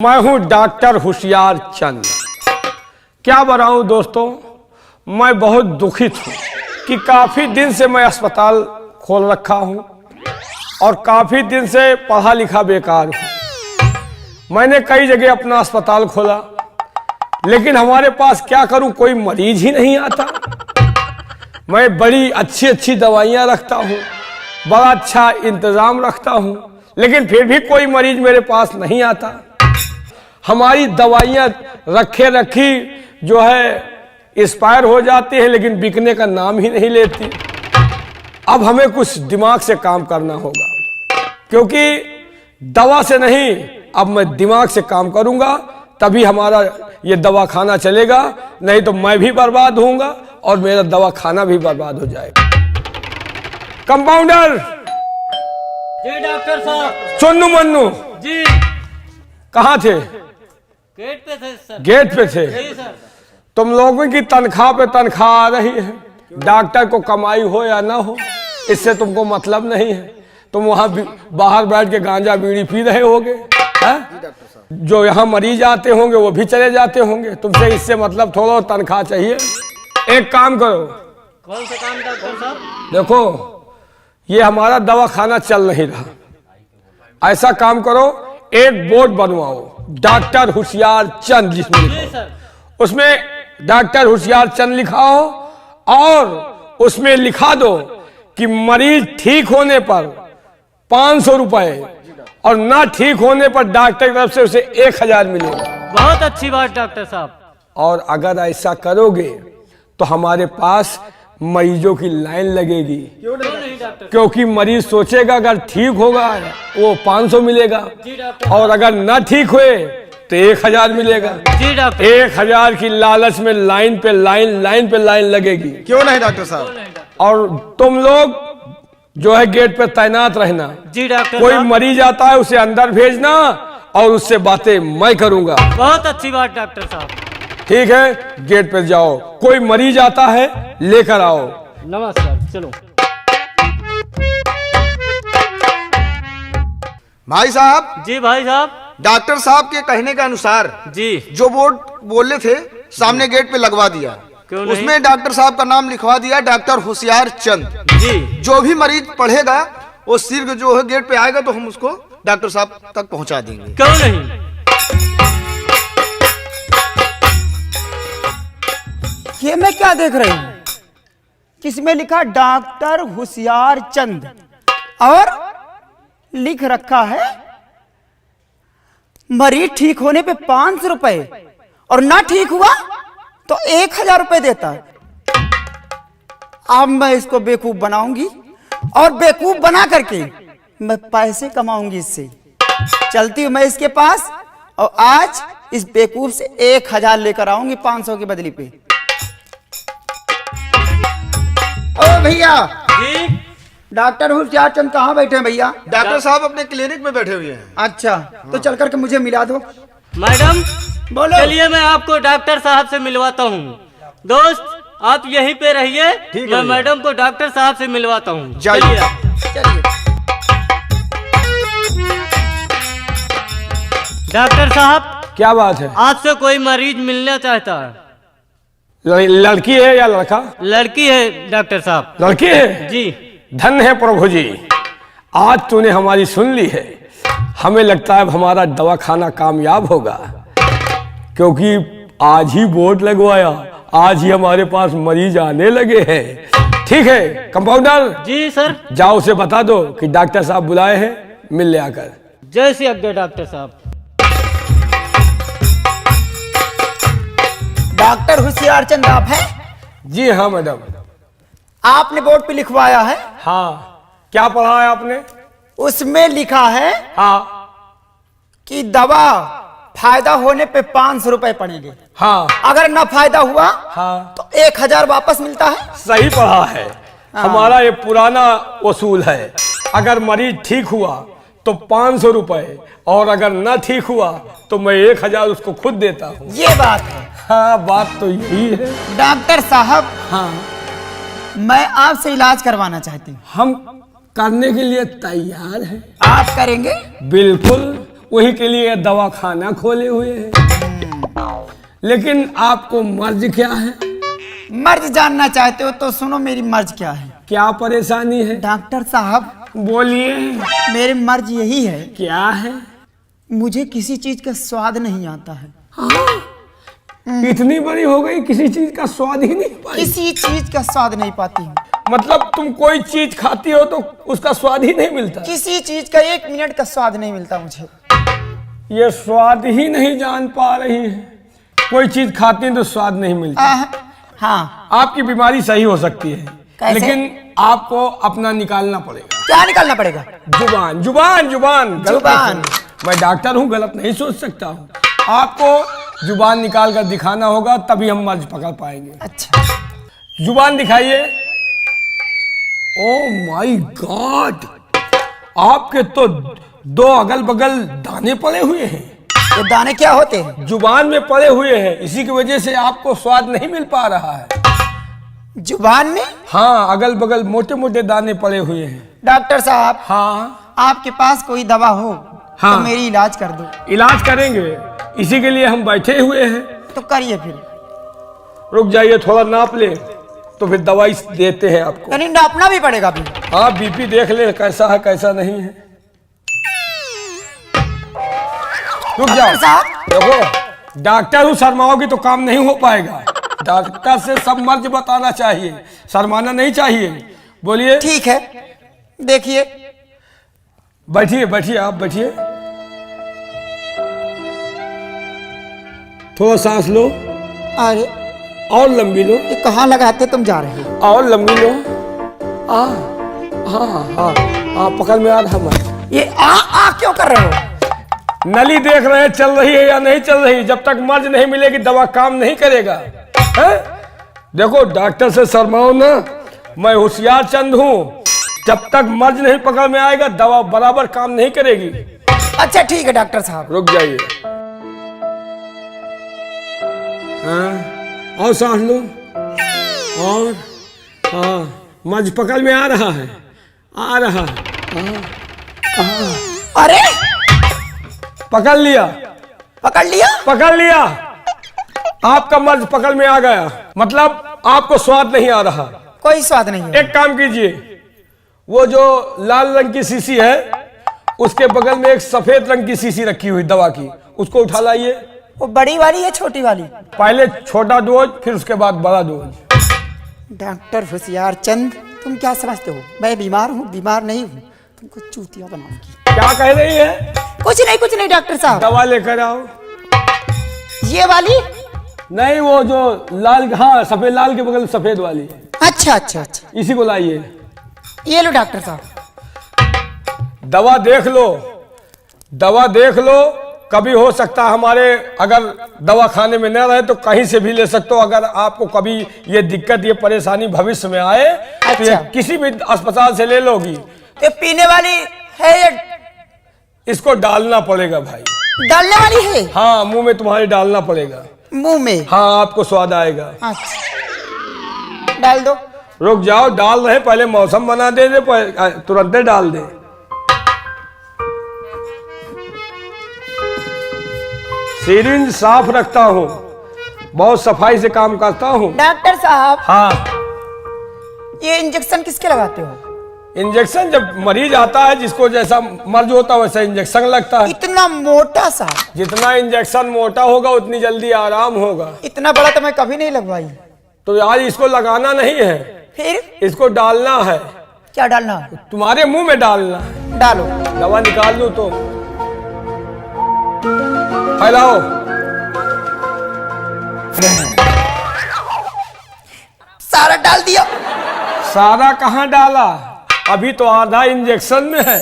मैं हूं डॉक्टर होशियार चंद। क्या बताऊं दोस्तों, मैं बहुत दुखित हूं कि काफ़ी दिन से मैं अस्पताल खोल रखा हूं और काफ़ी दिन से पढ़ा लिखा बेकार हूं। मैंने कई जगह अपना अस्पताल खोला, लेकिन हमारे पास क्या करूं, कोई मरीज ही नहीं आता। मैं बड़ी अच्छी अच्छी दवाइयां रखता हूं, बड़ा अच्छा इंतज़ाम रखता हूं, लेकिन फिर भी कोई मरीज मेरे पास नहीं आता। हमारी दवाइयाँ रखे रखी जो है एक्सपायर हो जाती है, लेकिन बिकने का नाम ही नहीं लेती। अब हमें कुछ दिमाग से काम करना होगा, क्योंकि दवा से नहीं, अब मैं दिमाग से काम करूंगा, तभी हमारा ये दवा खाना चलेगा। नहीं तो मैं भी बर्बाद होऊंगा और मेरा दवा खाना भी बर्बाद हो जाएगा। कंपाउंडर जी डॉक्टर साहब। चुन्नू मन्नू जी कहाँ थे? गेट पे थे सर। गेट पे थे। जी सर। तुम लोगों की तनख्वाह पे तनख्वाह आ रही है, डॉक्टर को कमाई हो या ना हो इससे तुमको मतलब नहीं है। तुम वहां बाहर बैठ के गांजा बीड़ी पी रहे होगे, जो यहाँ मरीज आते होंगे वो भी चले जाते होंगे। तुमसे इससे मतलब थोड़ा तनख्वाह चाहिए। एक काम करो। कौन सा काम डॉक्टर साहब? देखो, ये हमारा दवा खाना चल नहीं रहा। ऐसा काम करो, एक बोर्ड बनवाओ, डॉक्टर होशियार चंद जिसमें जी लिखो, सर। उसमें डॉक्टर होशियार चंद लिखा हो और उसमें लिखा दो कि मरीज ठीक होने पर 500 रुपए और ना ठीक होने पर डॉक्टर की तरफ से उसे 1000 मिलेगा। बहुत अच्छी बात डॉक्टर साहब। और अगर ऐसा करोगे तो हमारे पास मरीजों की लाइन लगेगी। क्यों नहीं डॉक्टर? क्योंकि मरीज सोचेगा अगर ठीक होगा वो 500 मिलेगा, जी डॉक्टर। और अगर ना ठीक हुए तो 1000 मिलेगा। जी डॉक्टर। 1000 की लालच में लाइन पे लाइन लगेगी। क्यों नहीं डॉक्टर साहब? और तुम लोग जो है गेट पे तैनात रहना। जी डॉक्टर कोई साहब। मरीज आता है उसे अंदर भेजना और उससे बातें मैं करूंगा। बहुत अच्छी बात डॉक्टर साहब। ठीक है, गेट पे जाओ, कोई मरीज आता है लेकर आओ। नमस्कार। चलो भाई साहब, जी भाई साहब। डॉक्टर साहब के कहने के अनुसार जी जो बोर्ड बोले थे सामने गेट पे लगवा दिया। क्यों नहीं? उसमें डॉक्टर साहब का नाम लिखवा दिया, डॉक्टर होशियार चंद। जी जो भी मरीज पढ़ेगा वो सिर्फ जो है गेट पे आएगा तो हम उसको डॉक्टर साहब तक पहुंचा देंगे। क्यों नहीं? ये मैं क्या देख रही हूं? किसमें लिखा डॉक्टर होशियार चंद और लिख रखा है मरीज ठीक होने पे 500 रुपए और ना ठीक हुआ तो 1000 रुपए देता है। अब मैं इसको बेवकूफ बनाऊंगी और बेवकूफ बना करके मैं पैसे कमाऊंगी इससे। चलती हूं मैं इसके पास और आज इस बेवकूफ से 1000 लेकर आऊंगी 500 की बदली पे। ओ भैया, जी डॉक्टर होशियार चंद कहाँ बैठे हैं भैया? डॉक्टर साहब अपने क्लिनिक में बैठे हुए हैं। अच्छा, तो चल करके मुझे मिला दो। मैडम बोलो। चलिए मैं आपको डॉक्टर साहब से मिलवाता हूँ। दोस्त आप यहीं पे रहिए, ठीक है मैं भैया। मैडम को डॉक्टर साहब से मिलवाता हूँ। जाइए। चलिए आप। चलिए। डॉक्टर साहब क्या बात है? आपसे कोई मरीज मिलना चाहता है। लड़की है या लड़का? लड़की है डॉक्टर साहब। लड़की है। जी धन्य है प्रभु जी, आज तूने हमारी सुन ली है। हमें लगता है अब हमारा दवा खाना कामयाब होगा, क्योंकि आज ही बोर्ड लगवाया, आज ही हमारे पास मरीज आने लगे हैं। ठीक है कंपाउंडर, जी सर। जाओ उसे बता दो कि डॉक्टर साहब बुलाए हैं, मिल ले आकर। जय श्री आज्ञा डॉक्टर साहब। डॉक्टर होशियार चंद आप हैं? जी हाँ मैडम। आपने बोर्ड पे लिखवाया है, हाँ, क्या पढ़ा है आपने? उसमें लिखा है हाँ कि दवा फायदा होने पे 500 रुपए पड़ेंगे, हाँ अगर ना फायदा हुआ हाँ, तो 1000 वापस मिलता है। सही पढ़ा है। हमारा ये पुराना वसूल है। अगर मरीज ठीक हुआ तो 500 रुपए और अगर ना ठीक हुआ तो मैं 1000 उसको खुद देता हूँ। ये बात है। हाँ, बात तो यही है। डॉक्टर साहब, हाँ, मैं आपसे इलाज करवाना चाहती हूँ। हम करने के लिए तैयार हैं। आप करेंगे? बिल्कुल, वही के लिए दवा खाना खोले हुए हैं। लेकिन आपको मर्ज क्या है? मर्ज जानना चाहते हो तो सुनो मेरी मर्ज क्या है। क्या परेशानी है? डॉक्टर साहब बोलिए। मेरे मर्ज यही है, क्या है? मुझे किसी चीज का स्वाद नहीं आता है। इतनी बड़ी हो गई किसी चीज का स्वाद ही नहीं पाई? किसी चीज का स्वाद नहीं पाती हूँ। मतलब तुम कोई चीज खाती हो तो उसका स्वाद ही नहीं मिलता? किसी चीज का 1 मिनट का स्वाद नहीं मिलता मुझे। ये स्वाद ही नहीं जान पा रही है। कोई चीज खाती है तो स्वाद नहीं मिलता। हाँ, आपकी बीमारी सही हो सकती है, कैसे? लेकिन आपको अपना निकालना पड़ेगा। क्या निकालना पड़ेगा? जुबान जुबान जुबान। गलत जुबान। नहीं सुन। मैं डॉक्टर हूँ, गलत नहीं सोच सकता हूँ। आपको जुबान निकाल कर दिखाना होगा, तभी हम मर्ज पकड़ पाएंगे। अच्छा, जुबान दिखाइए। ओह माय गॉड, आपके तो 2 अगल बगल दाने पड़े हुए हैं। ये दाने क्या होते हैं? जुबान में पड़े हुए हैं, इसी की वजह से आपको स्वाद नहीं मिल पा रहा है। जुबान में? हाँ, अगल बगल मोटे मोटे दाने पड़े हुए हैं। डॉक्टर साहब, हाँ आपके पास कोई दवा हो हाँ। तो मेरी इलाज कर दो। इलाज करेंगे, इसी के लिए हम बैठे हुए हैं। तो करिए फिर। रुक जाइए, थोड़ा नाप ले तो फिर दवाई देते हैं आपको। यानी नापना भी पड़ेगा भी? हाँ, बीपी देख ले कैसा है कैसा नहीं है। रुक जाओ। डॉक्टर साहब, देखो, डॉक्टर हूँ, शर्माओगी तो काम नहीं हो पाएगा। डॉक्टर से सब मर्ज बताना चाहिए, शर्माना नहीं चाहिए। बोलिए। ठीक है, देखिए। बैठिए बैठिए, आप बैठिए। थोड़ा सांस लो, अरे और लंबी लो, ये कहाँ लगाते तुम जा रहे हो? और लंबी लो। हाँ हाँ हाँ, पकड़ में आ रहा मत। ये आ क्यों कर रहे हो? नली देख रहे हैं चल रही है या नहीं चल रही। जब तक मर्ज नहीं मिलेगी दवा काम नहीं करेगा। है? देखो, डॉक्टर से शर्माओ ना, मैं होशियार चंद हूँ। जब तक मर्ज नहीं पकड़ में आएगा दवा बराबर काम नहीं करेगी। अच्छा ठीक है डॉक्टर साहब। रुक जाइए। हाँ, और सांस लो, और हाँ, मर्ज पकड़ में आ रहा है, आ रहा है। अरे पकड़ लिया, पकड़ लिया? पकड़ लिया। आपका मर्ज पकड़ में आ गया, मतलब आपको स्वाद नहीं आ रहा। कोई स्वाद नहीं है। एक काम कीजिए, वो जो लाल रंग की शीशी है उसके बगल में एक सफेद रंग की शीशी रखी हुई दवा की, उसको उठा लाइए। वो बड़ी वाली है छोटी वाली? पहले छोटा डोज, फिर उसके बाद बड़ा डोज। डॉक्टर होशियार चंद, तुम क्या समझते हो मैं बीमार हूँ? बीमार नहीं हूँ, तुमको चूतिया बनाऊंगी। क्या कह रही है? कुछ नहीं डॉक्टर साहब। दवा लेकर आओ। ये वाली? नहीं, वो जो लाल, हाँ सफेद, लाल के बगल सफेद वाली है। अच्छा अच्छा अच्छा, इसी को लाइए। ये लो डॉक्टर साहब। दवा देख लो, दवा देख लो। कभी हो सकता है हमारे अगर दवा खाने में न रहे तो कहीं से भी ले सकते हो। अगर आपको कभी ये दिक्कत, ये परेशानी भविष्य में आए तो ये अच्छा। किसी भी अस्पताल से ले लोगी। ये पीने वाली है या इसको डालना पड़ेगा भाई। डालने वाली है? हाँ, मुंह में तुम्हारे डालना पड़ेगा। मुंह में? हाँ, आपको स्वाद आएगा। अच्छा, डाल दो। रुक जाओ, डाल रहे, पहले मौसम बना दे, तुरंत डाल दे। सिरिंज साफ रखता हूँ, बहुत सफाई से काम करता हूँ। डॉक्टर साहब, हाँ, ये इंजेक्शन किसके लगाते हो? इंजेक्शन जब मरीज आता है, जिसको जैसा मर्ज होता है वैसा इंजेक्शन लगता है। इतना मोटा सा? जितना इंजेक्शन मोटा होगा उतनी जल्दी आराम होगा। इतना बड़ा तो मैं कभी नहीं लगवाई। तो आज इसको लगाना नहीं है, फिर इसको डालना है। क्या डालना है? तुम्हारे मुंह में डालना है। डालो। दवा निकाल लूं तो फैलाओ। सारा डाल दिया? सारा कहाँ डाला, अभी तो आधा इंजेक्शन में है।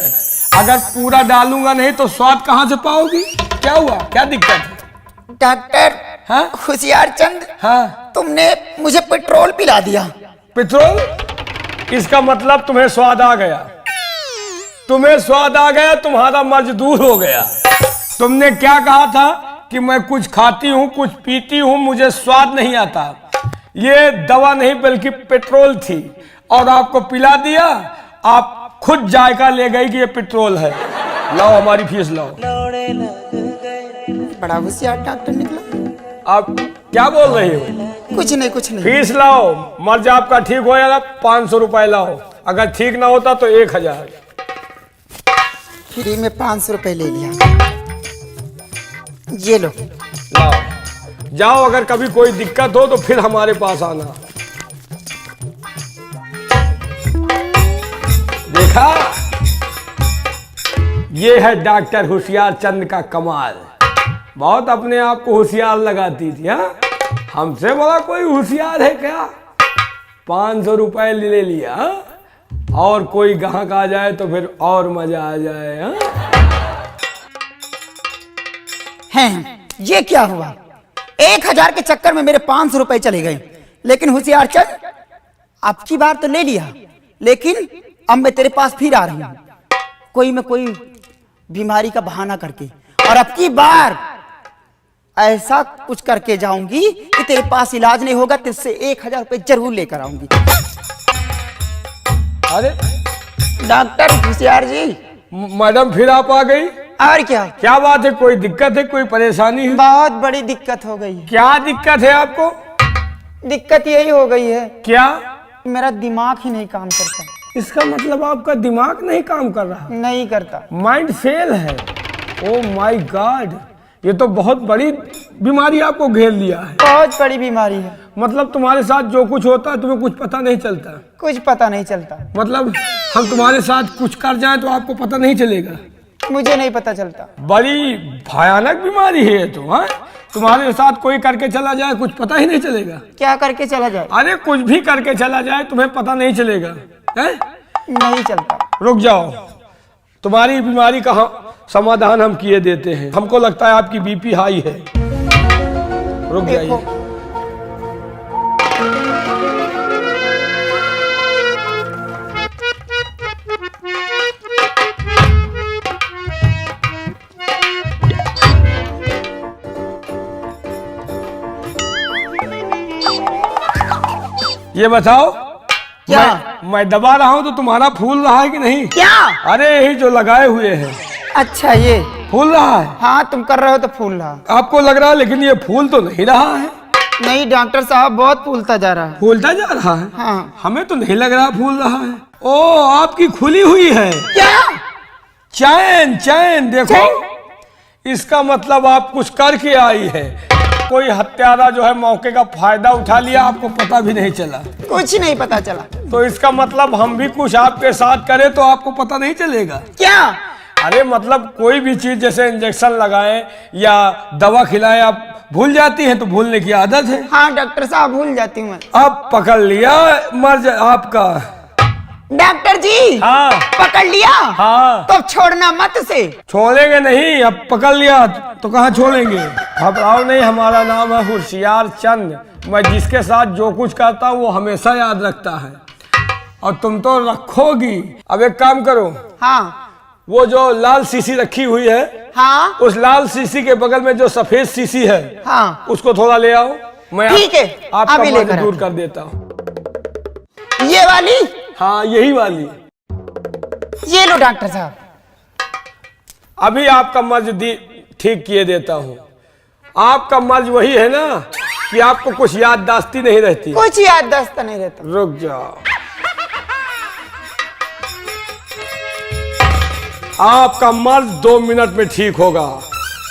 अगर पूरा डालूंगा नहीं तो स्वाद कहाँ से पाओगी? क्या हुआ, क्या दिक्कत है? डॉक्टर हाँ? होशियार चंद, हाँ, तुमने मुझे पेट्रोल पिला दिया। पेट्रोल? इसका मतलब तुम्हें स्वाद आ गया। तुम्हें स्वाद आ गया, तुम्हारा मर्ज दूर हो गया। तुमने क्या कहा था कि मैं कुछ खाती हूँ, कुछ पीती हूँ, मुझे स्वाद नहीं आता। ये दवा नहीं बल्कि पेट्रोल थी और आपको पिला दिया। आप खुद जायका ले गई कि ये पेट्रोल है। लाओ हमारी फीस लाओ। बड़ा होशियार डॉक्टर निकला। आप क्या बोल रही हो? कुछ नहीं कुछ नहीं। फीस लाओ, मर्ज आपका ठीक हो जाएगा 500 रुपए लाओ, अगर ठीक ना होता तो 1000। फ्री में 500 रुपए ले लिया, ये लो। लाओ, जाओ, अगर कभी कोई दिक्कत हो तो फिर हमारे पास आना। देखा, ये है डॉक्टर होशियार चंद का कमाल। बहुत अपने आप को होशियार लगाती थी। हाँ, हमसे बड़ा कोई होशियार है क्या? 500 रुपए ले लिया। हाँ? और कोई ग्राहक आ जाए तो फिर और मजा आ जाए। हाँ? हैं, ये क्या हुआ? 1000 के चक्कर में मेरे 500 रुपए चले गए। लेकिन होशियार चंद, अब की बार तो ले लिया, लेकिन अब मैं तेरे पास फिर आ रही हूं, कोई मैं कोई बीमारी का बहाना करके, और अब की बार ऐसा कुछ करके जाऊंगी कि तेरे पास इलाज नहीं होगा, तुझसे 1000 रुपए जरूर लेकर आऊंगी। अरे डॉक्टर होशियार जी। मैडम, फिर आप आ गई? और क्या? क्या बात है? कोई दिक्कत है? कोई परेशानी है? बहुत बड़ी दिक्कत हो गई है। क्या दिक्कत है आपको? दिक्कत यही हो गई है, क्या? मेरा दिमाग ही नहीं काम करता। इसका मतलब आपका दिमाग नहीं काम कर रहा? नहीं करता। माइंड फेल है। ओ माय गॉड, ये तो बहुत बड़ी बीमारी आपको घेर लिया है। बहुत बड़ी बीमारी है। मतलब तुम्हारे साथ जो कुछ होता है तुम्हें कुछ पता नहीं चलता? कुछ पता नहीं चलता। मतलब हम तुम्हारे साथ कुछ कर जाएं तो आपको पता नहीं चलेगा? मुझे नहीं पता चलता। बड़ी भयानक बीमारी है ये तो। हाँ, तुम्हारे साथ कोई करके चला जाए कुछ पता ही नहीं चलेगा? क्या करके चला जाए? अरे कुछ भी करके चला जाए तुम्हें पता नहीं चलेगा? है? नहीं चलता। रुक जाओ, तुम्हारी बीमारी का समाधान हम किए देते हैं। हमको लगता है आपकी बीपी हाई है। रुक जाइए। ये बताओ, क्या? मैं दबा रहा हूं तो तुम्हारा फूल रहा है कि नहीं? क्या? अरे यही जो लगाए हुए हैं। अच्छा, ये फूल रहा है? हाँ, तुम कर रहे हो तो फूल रहा। आपको लग रहा है, लेकिन ये फूल तो नहीं रहा है। नहीं डॉक्टर साहब, बहुत फूलता जा रहा है। फूलता जा रहा है? हाँ। हमें तो नहीं लग रहा फूल रहा है। ओ, आपकी खुली हुई है। क्या? चैन चैन देखो, इसका मतलब आप कुछ करके आई है। कोई हत्यारा जो है मौके का फायदा उठा लिया, आपको पता भी नहीं चला। कुछ नहीं पता चला। तो इसका मतलब हम भी कुछ आपके साथ करें तो आपको पता नहीं चलेगा? क्या? अरे मतलब कोई भी चीज जैसे इंजेक्शन लगाएं या दवा खिलाएं, आप भूल जाती हैं, तो भूलने की आदत है। हाँ डॉक्टर साहब, भूल जाती हूँ मैं। अब पकड़ लिया मर्ज आपका। डॉक्टर जी। हाँ। पकड़ लिया? हाँ। तो छोड़ना मत से। छोड़ेंगे नहीं, अब पकड़ लिया तो कहाँ छोड़ेंगे। घबराओ नहीं, हमारा नाम है होशियार चंद। मैं जिसके साथ जो कुछ करता हूँ वो हमेशा याद रखता है, और तुम तो रखोगी। अब एक काम करो। हाँ। वो जो लाल शीशी रखी हुई है, हाँ। उस लाल शीशी के बगल में जो सफेद शीशी है, हाँ, उसको थोड़ा ले आओ। मैं ठीक है, आपका अभी मर्ज लेकर दूर कर देता हूँ। ये वाली? हाँ, यही वाली। ये लो डॉक्टर साहब। अभी आपका मर्ज ठीक किए देता हूँ। आपका मर्ज वही है ना कि आपको कुछ याददाश्ती नहीं रहती? कुछ याददाश्त नहीं रहता। रुक जाओ। आपका मर्ज 2 मिनट में ठीक होगा।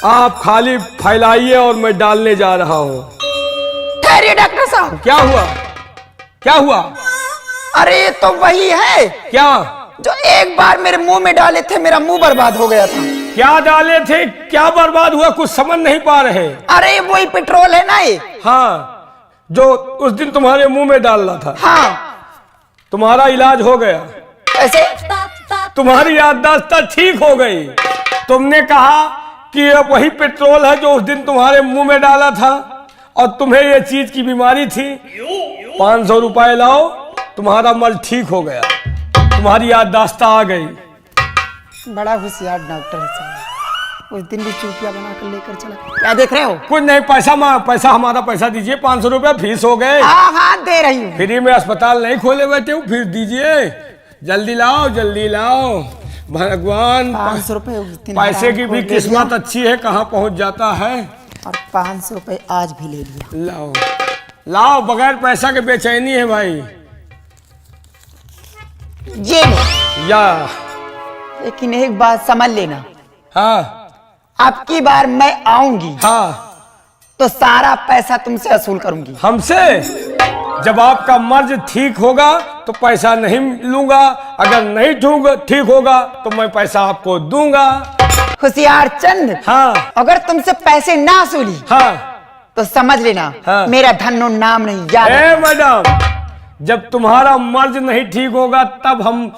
आप खाली फैलाइए और मैं डालने जा रहा हूँ। ठहरिए डॉक्टर साहब। क्या हुआ? क्या हुआ? अरे ये तो वही है। क्या? जो एक बार मेरे मुंह में डाले थे, मेरा मुंह बर्बाद हो गया था। क्या डाले थे? क्या बर्बाद हुआ? कुछ समझ नहीं पा रहे। अरे वही पेट्रोल है ना ये। हाँ, जो उस दिन तुम्हारे मुंह में डालना था। हाँ। तुम्हारा इलाज हो गया। ऐसे? तुम्हारी याददाश्त ठीक हो गई। तुमने कहा कि ये वही पेट्रोल है जो उस दिन तुम्हारे मुंह में डाला था, और तुम्हें ये चीज की बीमारी थी। 500 रुपए लाओ, तुम्हारा मर्ज ठीक हो गया। तुम्हारी याददाश्त आ गई। बड़ा होशियार डॉक्टर है साहब। उस दिन भी चूतिया बनाकर लेकर चला। क्या देख रहे हो? कुछ नहीं, पैसा हमारा पैसा दीजिए। 500 रुपए फीस हो गए। हाँ हाँ, दे रही हूँ। फ्री में अस्पताल नहीं खोले बैठे हूँ, फिर दीजिए। जल्दी लाओ, जल्दी लाओ। भगवान 500 रुपए उस दिन पैसे हराम की को भी दे किस्मत दिया अच्छी है, कहाँ पहुंच जाता है। और 500 रुपए आज भी ले लिया। लाओ लाओ, बगैर पैसा के बेचैनी है भाई। ये लो। या लेकिन एक बात समझ लेना, हाँ अब की बार मैं आऊंगी हाँ तो सारा पैसा तुमसे वसूल करूंगी। हमसे? जब आपका मर्ज ठीक होगा तो पैसा नहीं लूंगा, अगर नहीं ठीक होगा तो मैं पैसा आपको दूंगा। होशियार चंद, हाँ अगर तुमसे पैसे ना वसूली हाँ तो समझ लेना हाँ। मेरा धन्नो नाम नहीं याद है। ए मैडम, जब तुम्हारा मर्ज नहीं ठीक होगा तब हम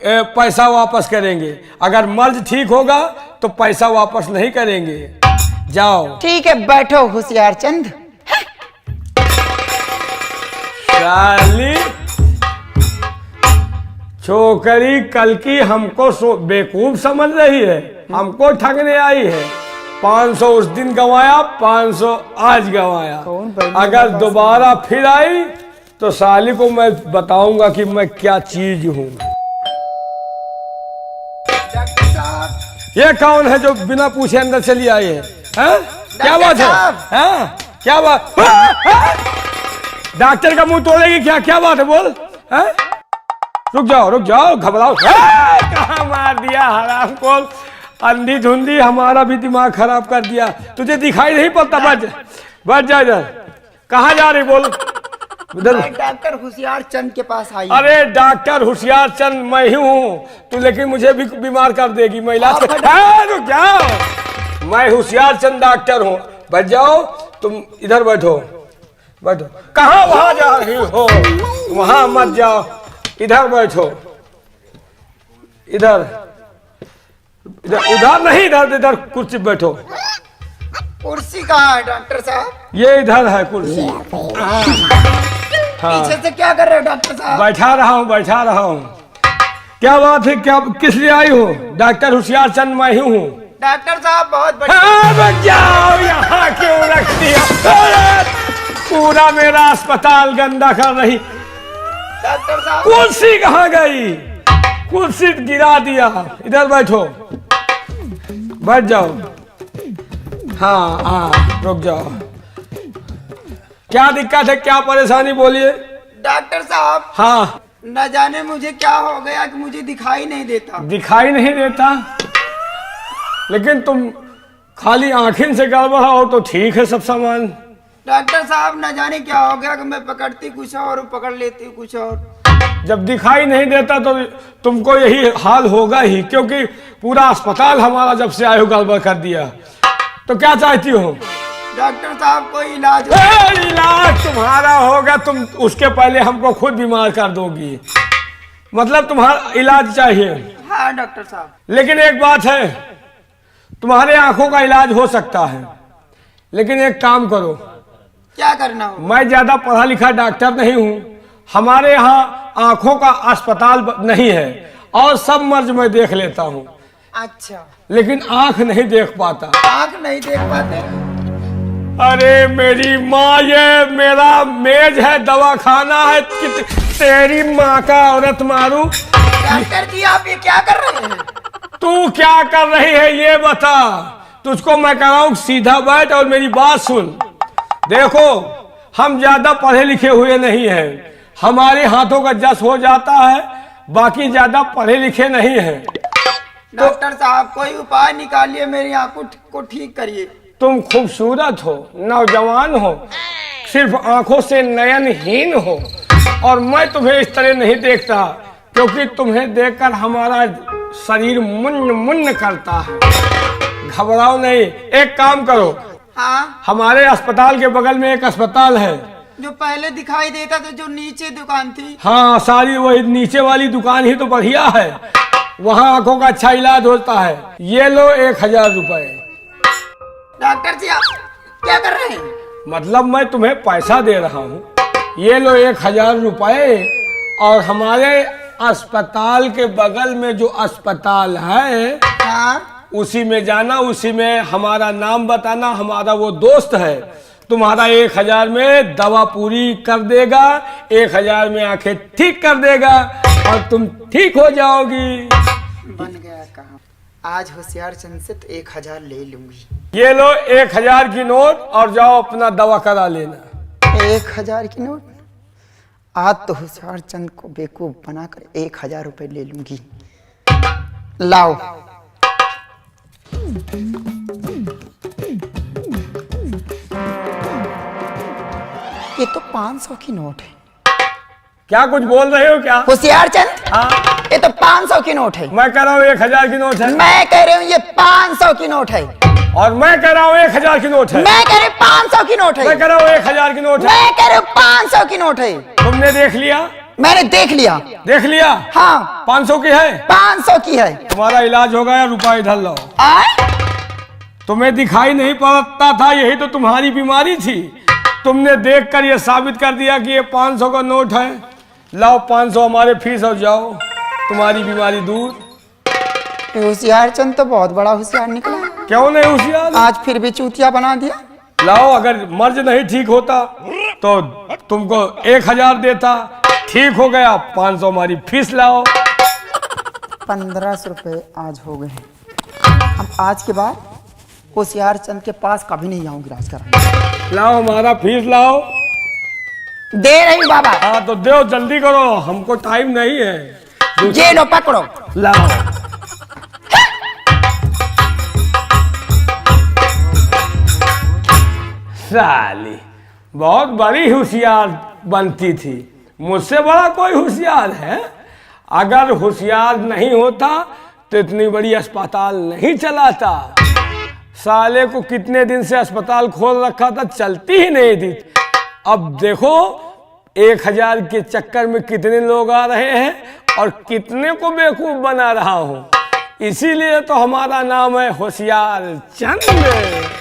पैसा वापस करेंगे, अगर मर्ज ठीक होगा तो पैसा वापस नहीं करेंगे। जाओ। ठीक है, बैठो होशियार चंद। साली छोकरी कल की हमको बेवकूफ समझ रही है, हमको ठगने आई है। 500 उस दिन गंवाया, 500 आज गंवाया। कौन बड़ी अगर दोबारा फिर आई तो साली को मैं बताऊंगा कि मैं क्या चीज हूँ। ये कौन है जो बिना पूछे अंदर चली आई है? हैं? क्या बात है? हैं? क्या बात? डॉक्टर का मुंह तोड़ेगी क्या? क्या बात है, बोल। हैं? रुक जाओ, घबराओ। कहाँ मार दिया हराम को, अंधी धुंधी हमारा भी दिमाग खराब कर दिया। तुझे दिखाई नहीं पड़ता? बच जा इधर। कहाँ जा रही, बोल। इधर। डॉक्टर होशियार चंद के पास आई। अरे डॉक्टर होशियार चंद मैं ही हूँ, तू लेकिन मुझे भी बीमार कर देगी। मैं इलाज रुक जाओ, मैं होशियार चंद डॉक्टर हूँ। बैठ जाओ, तुम इधर बैठो। कहाँ वहां जा रही हो? वहां मत जाओ, इधर बैठो। इधर उधर नहीं, इधर कुर्सी पे बैठो। कुर्सी कहाँ है डॉक्टर साहब? ये इधर है कुर्सी। हाँ। पीछे से क्या कर रहे हो डॉक्टर साहब? बैठा रहा हूँ। क्या बात है, क्या किस लिए आई हो? डॉक्टर होशियार चंद मैं ही हूँ। डॉक्टर साहब बहुत बड़ी। हाँ, बच जाओ, यहाँ क्यों रख दिया? पूरा मेरा अस्पताल गंदा कर रही। डॉक्टर साहब कुर्सी कहाँ गई? कुर्सी गिरा दिया। इधर बैठो, बैठ जाओ। हाँ, रुक जाओ। क्या दिक्कत है, क्या परेशानी, बोलिए। डॉक्टर साहब, हाँ, न जाने मुझे क्या हो गया कि मुझे दिखाई नहीं देता। दिखाई नहीं देता? लेकिन तुम खाली आंखिन से गड़बड़ हो तो ठीक है सब सामान। डॉक्टर साहब, न जाने क्या हो गया कि मैं पकड़ती कुछ और पकड़ लेती कुछ और। जब दिखाई नहीं देता तो तुमको यही हाल होगा ही, क्योंकि पूरा अस्पताल हमारा जब से आए हो गड़बड़ कर दिया। तो क्या चाहती हो? डॉक्टर साहब कोई इलाज हो? इलाज तुम्हारा होगा, तुम उसके पहले हमको खुद बीमार कर दोगी। मतलब तुम्हारा इलाज चाहिए? हाँ डॉक्टर साहब। लेकिन एक बात है, तुम्हारे आंखों का इलाज हो सकता है, लेकिन एक काम करो। क्या करना हो? मैं ज्यादा पढ़ा लिखा डॉक्टर नहीं हूँ, हमारे यहाँ आंखों का अस्पताल नहीं है, और सब मर्ज मैं देख लेता हूँ। अच्छा, लेकिन आंख नहीं देख पाता। आंख नहीं देख पाते? अरे मेरी माँ, ये मेरा मेज है, दवाखाना है, तेरी माँ का औरत मारू। डॉक्टर जी आप ये क्या कर रहे हैं? तू क्या कर रही है ये बता। तुझको मैं कह रहा हूँ सीधा बैठ और मेरी बात सुन। देखो, हम ज्यादा पढ़े लिखे हुए नहीं हैं, हमारे हाथों का जस हो जाता है, बाकी ज्यादा पढ़े लिखे नहीं हैं। डॉक्टर साहब कोई उपाय निकालिए, मेरी आंखों को ठीक करिए। तुम खूबसूरत हो, नौजवान हो, सिर्फ आंखों से नयनहीन हो, और मैं तुम्हें इस तरह नहीं देखता, क्योंकि तुम्हें देखकर हमारा शरीर मुन्न मुन्न करता है। घबराओ नहीं, एक काम करो। हाँ, हमारे अस्पताल के बगल में एक अस्पताल है, जो पहले दिखाई देता था, जो नीचे दुकान थी। हाँ, सारी वही नीचे वाली दुकान ही तो बढ़िया है, वहाँ आंखों का अच्छा इलाज होता है। ये लो 1000 रुपए। डॉक्टर जी आप क्या कर रहे हैं? मतलब मैं तुम्हें पैसा दे रहा हूँ, ये लो 1000 रुपए, और हमारे अस्पताल के बगल में जो अस्पताल है, हाँ, उसी में जाना, उसी में हमारा नाम बताना, हमारा वो दोस्त है, तुम्हारा 1000 में दवा पूरी कर देगा, 1000 में आंखें ठीक कर देगा, और तुम ठीक हो जाओगी। बन गया काम। आज होशियार चंद से तो 1000 ले लूंगी। ये लो 1000 की नोट और जाओ अपना दवा करा लेना। 1000 की नोट? आज तो होशियार चंद को बेवकूफ बनाकर 1000 रुपए ले लूंगी। लाओ। ये तो 500 की नोट है। क्या कुछ बोल रहे हो क्या? होशियार चंद, हाँ, ये तो 500 की नोट है। मैं कह रहा हूँ 1000 की नोट है। मैं कह रही हूँ ये 500 की नोट है। और मैं कह रहा हूँ 1000 की नोट है। मैं कह रही हूँ 500 की नोट है। मैं कह रहा हूँ 1000 की नोट है। मैं कह रही हूँ 500 की नोट है। तुमने देख लिया? मैंने देख लिया। देख लिया? हाँ, 500 की है। 500 की है। तुम्हारा इलाज हो गया, रुपया इधर लाओ। आए? तुम्हें दिखाई नहीं पड़ता था, यही तो तुम्हारी बीमारी थी। तुमने देखकर ये साबित कर दिया कि ये 500 का नोट है। लाओ 500 हमारे फीस और जाओ, तुम्हारी बीमारी दूर। होशियार चंद तो बहुत बड़ा होशियार निकला। क्यों नहीं होशियार? आज फिर भी चूतिया बना दिया। लाओ, अगर मर्ज नहीं ठीक होता तो तुमको 1000 देता। ठीक हो गया, 500 हमारी फीस लाओ। 1500 रुपए आज हो गए। अब आज के बाद होशियार चंद के पास कभी नहीं आऊंगी इलाज कराने। लाओ हमारा फीस लाओ। दे रही बाबा। हाँ तो दो, जल्दी करो, हमको टाइम नहीं है। ये लो पकड़ो। लाओ। साली बहुत बड़ी होशियार बनती थी, मुझसे बड़ा कोई होशियार है? अगर होशियार नहीं होता तो इतनी बड़ी अस्पताल नहीं चलाता। साले को कितने दिन से अस्पताल खोल रखा था, चलती ही नहीं थी। अब देखो 1000 के चक्कर में कितने लोग आ रहे हैं और कितने को बेवकूफ बना रहा हूं। इसीलिए तो हमारा नाम है होशियार चंद।